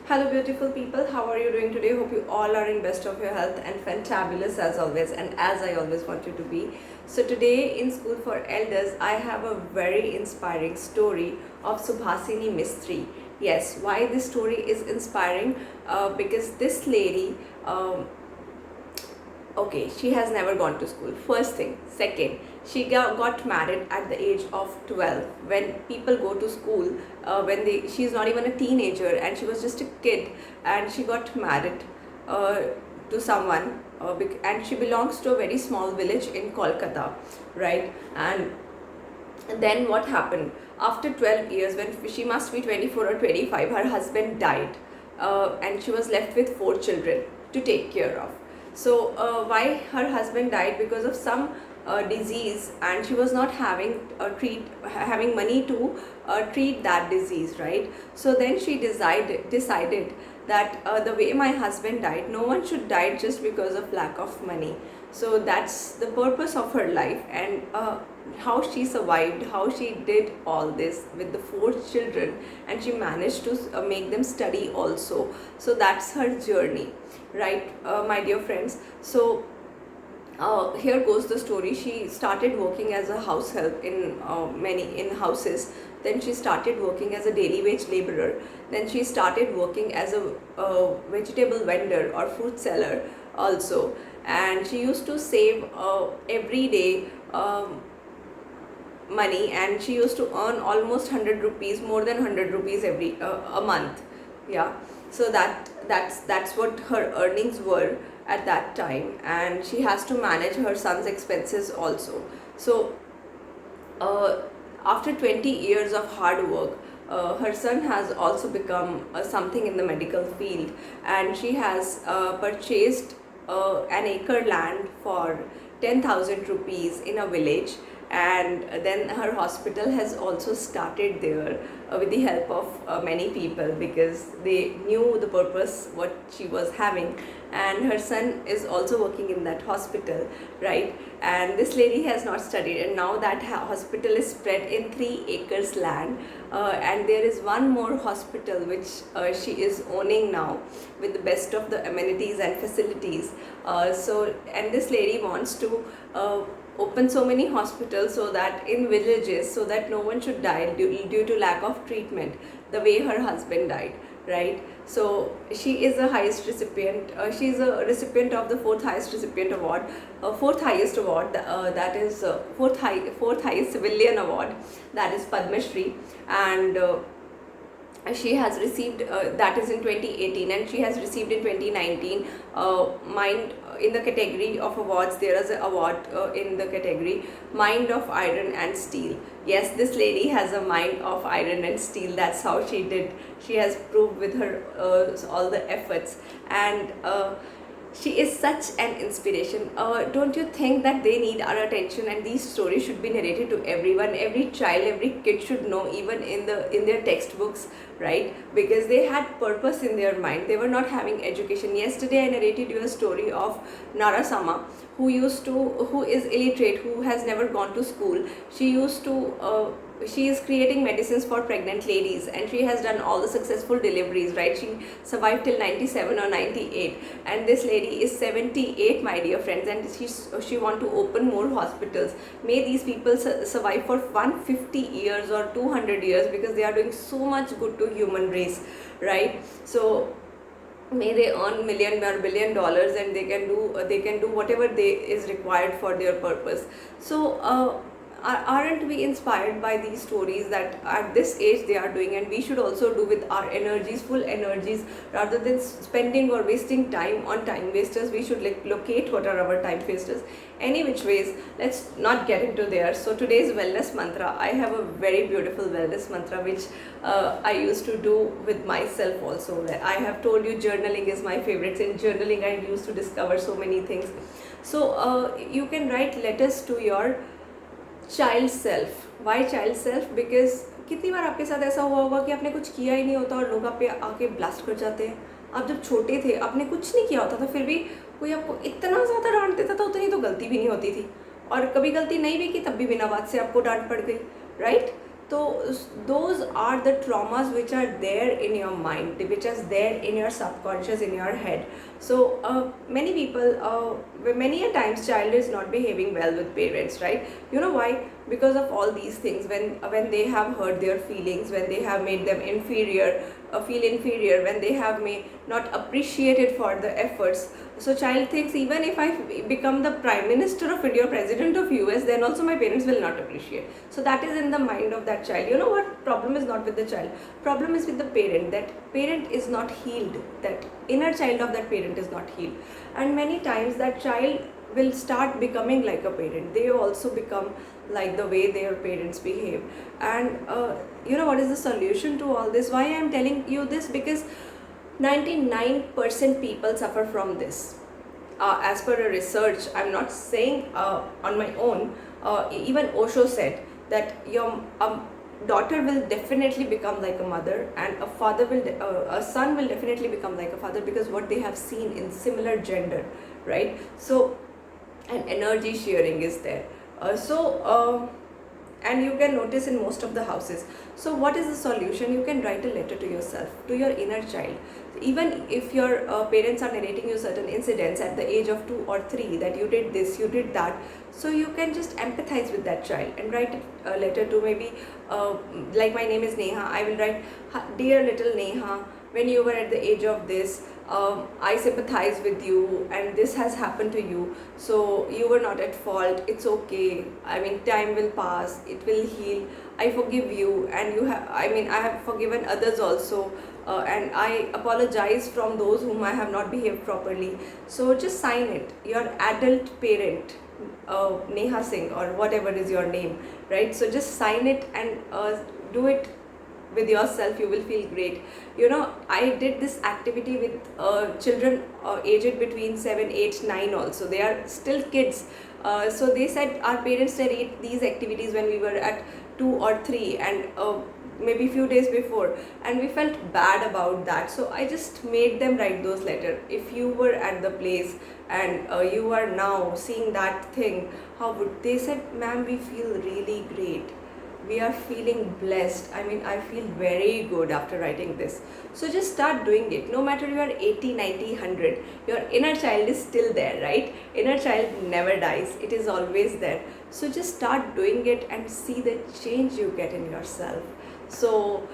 Hello, beautiful people. How are you doing today? Hope you all are in best of your health and fantabulous as always, and as I always want you to be. So today in School for Elders, I have a very inspiring story of Subhasini Mistry. Yes, why this story is inspiring? Because this lady, okay, she has never gone to school, first thing. Second, she got married at the age of 12. When people go to school, she's not even a teenager, and she was just a kid, and she got married uh, to someone, and she belongs to a very small village in Kolkata, right? And then what happened? After 12 years, when she must be 24 or 25, her husband died, and she was left with 4 children to take care of. So why her husband died? Because of some disease, and she was not having money to treat that disease, right? So then she decided that the way my husband died, no one should die just because of lack of money. So that's the purpose of her life, and how she survived, how she did all this with the 4 children, and she managed to make them study also. So that's her journey, right, my dear friends. So here goes the story. She started working as a house help in many houses. Then she started working as a daily wage laborer. Then she started working as a vegetable vendor or fruit seller also. And she used to save every day money, and she used to earn almost 100 rupees, more than 100 rupees every a month. Yeah, so that's what her earnings were at that time, and she has to manage her son's expenses also. So uh, after 20 years of hard work, her son has also become something in the medical field, and she has purchased an acre land for 10,000 rupees in a village. And then her hospital has also started there with the help of many people, because they knew the purpose what she was having. And her son is also working in that hospital, right? And this lady has not studied, and now that hospital is spread in 3 acres land, and there is one more hospital which she is owning now, with the best of the amenities and facilities. And this lady wants to open so many hospitals, so that in villages, so that no one should die due to lack of treatment, the way her husband died, right? So she is a highest recipient. She is a recipient of the fourth highest recipient award, fourth highest award, that is fourth highest civilian award, that is Padma Shri. And she has received, that is in 2018, and she has received in 2019 mind in the category of awards. There is an award in the category mind of iron and steel. Yes, this lady has a mind of iron and steel. That's how she has proved with her all the efforts. And she is such an inspiration. Don't you think that they need our attention, and these stories should be narrated to everyone? Every child, every kid should know, even in their textbooks, right? Because they had purpose in their mind. They were not having education. Yesterday I narrated you a story of Narasama, who is illiterate, who has never gone to school. She is creating medicines for pregnant ladies, and she has done all the successful deliveries, right? She survived till 97 or 98, and this lady is 78, my dear friends, and she want to open more hospitals. May these people survive for 150 years or 200 years, because they are doing so much good to human race, right? So may they earn million or billion dollars, and they can do whatever is required for their purpose. So aren't we inspired by these stories, that at this age they are doing, and we should also do with our energies, full energies, rather than spending or wasting time on time wasters? We should locate what are our time wasters. Any which ways, let's not get into there. So today's wellness mantra, I have a very beautiful wellness mantra which I used to do with myself also. I have told you journaling is my favorite. In journaling I used to discover so many things. So you can write letters to your child self. Why child self? Because कितनी बार आपके साथ ऐसा हुआ होगा कि आपने कुछ किया ही नहीं होता और लोग आप पे आके ब्लास्ट कर जाते हैं. आप जब छोटे थे, आपने कुछ नहीं किया होता था, फिर भी कोई आपको इतना ज़्यादा डांट देता था, उतनी तो गलती भी नहीं होती थी, और कभी गलती नहीं भी की तब भी बिना बात से आपको डांट पड़ गई, right? those are the traumas which are there in your mind, which is there in your subconscious, in your head. So many people, many a times child is not behaving well with parents, right? You know why? Because of all these things. When they have hurt their feelings, when they have made them inferior, feel inferior, when they have may not appreciated for the efforts. So child thinks, even if I become the prime minister of India, president of US, then also my parents will not appreciate. So that is in the mind of that child. You know what? Problem is not with the child, problem is with the parent. That parent is not healed, that inner child of that parent is not healed. And many times that child will start becoming like a parent. They also become like the way their parents behave. And you know what is the solution to all this? Why I am telling you this? Because 99% people suffer from this. As per a research, I'm not saying on my own, even Osho said that your daughter will definitely become like a mother, and a father will a son will definitely become like a father, because what they have seen in similar gender, right? So, and energy sharing is there. And you can notice in most of the houses. So what is the solution? You can write a letter to yourself, to your inner child. Even if your parents are narrating you certain incidents at the age of 2 or 3, that you did this, you did that, so you can just empathize with that child and write a letter to, maybe like my name is Neha, I will write, dear little Neha, when you were at the age of this, I sympathize with you, and this has happened to you, so you were not at fault, it's okay, I mean, time will pass, it will heal, I forgive you, and you have, I mean, I have forgiven others also, and I apologize from those whom I have not behaved properly. So just sign it, your adult parent, Neha Singh, or whatever is your name, right? So just sign it and do it with yourself. You will feel great. You know, I did this activity with children aged between 7, 8, 9 also. They are still kids. So they said our parents did these activities when we were at 2 or 3, and maybe few days before, and we felt bad about that. So I just made them write those letters. If you were at the place and you are now seeing that thing, how would they said, ma'am, we feel really great, we are feeling blessed, I mean, I feel very good after writing this. So just start doing it. No matter you are 80, 90, 100, your inner child is still there, right? Inner child never dies, it is always there. So just start doing it and see the change you get in yourself. So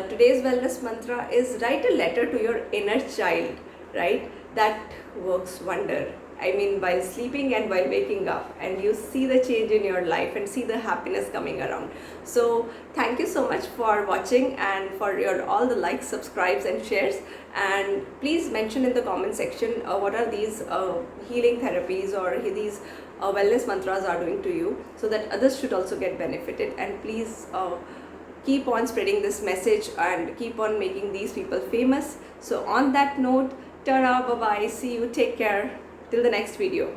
today's wellness mantra is write a letter to your inner child, right? That works wonder. I mean, while sleeping and while waking up, and you see the change in your life and see the happiness coming around. So thank you so much for watching, and for your all the likes, subscribes and shares. And please mention in the comment section what are these healing therapies or these wellness mantras are doing to you, so that others should also get benefited. And please keep on spreading this message and keep on making these people famous. So on that note, ta-ra, bye-bye, see you, take care, till the next video.